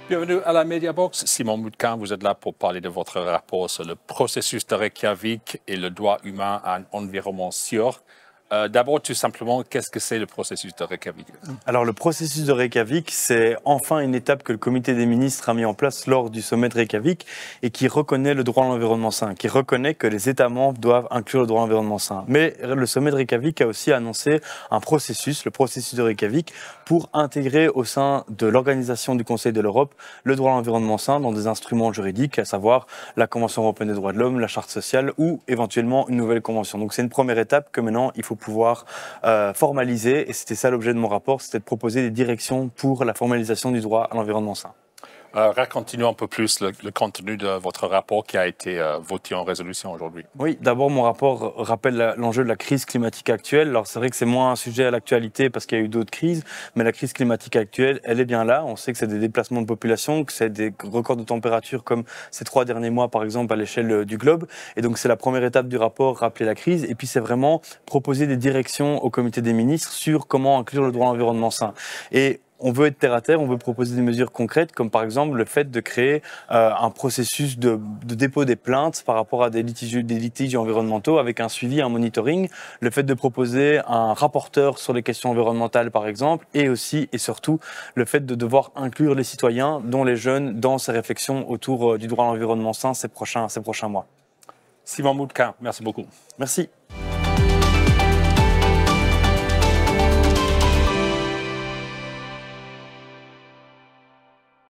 Bienvenue à la Mediabox. Simon Moutquin, vous êtes là pour parler de votre rapport sur le processus de Reykjavik et le droit humain à un environnement sûr. D'abord, tout simplement, qu'est-ce que c'est le processus de Reykjavik? Alors, le processus de Reykjavik, c'est enfin une étape que le comité des ministres a mis en place lors du sommet de Reykjavik et qui reconnaît le droit à l'environnement sain, qui reconnaît que les États membres doivent inclure le droit à l'environnement sain. Mais le sommet de Reykjavik a aussi annoncé un processus, le processus de Reykjavik, pour intégrer au sein de l'organisation du Conseil de l'Europe le droit à l'environnement sain dans des instruments juridiques, à savoir la Convention européenne des droits de l'homme, la Charte sociale ou éventuellement une nouvelle convention. Donc c'est une première étape que maintenant il faut pouvoir formaliser, et c'était ça l'objet de mon rapport, c'était de proposer des directions pour la formalisation du droit à l'environnement sain. Racontez-nous un peu plus le contenu de votre rapport qui a été voté en résolution aujourd'hui. Oui, d'abord mon rapport rappelle l'enjeu de la crise climatique actuelle. Alors c'est vrai que c'est moins un sujet à l'actualité parce qu'il y a eu d'autres crises, mais la crise climatique actuelle, elle est bien là. On sait que c'est des déplacements de population, que c'est des records de température comme ces 3 derniers mois par exemple à l'échelle du globe. Et donc c'est la première étape du rapport, rappeler la crise. Et puis c'est vraiment proposer des directions au comité des ministres sur comment inclure le droit à l'environnement sain. Et on veut être terre à terre, on veut proposer des mesures concrètes, comme par exemple le fait de créer un processus de dépôt des plaintes par rapport à des litiges environnementaux avec un suivi, un monitoring, le fait de proposer un rapporteur sur les questions environnementales par exemple, et aussi et surtout le fait de devoir inclure les citoyens, dont les jeunes, dans ces réflexions autour du droit à l'environnement sain ces prochains mois. Simon Moutquin, merci beaucoup. Merci.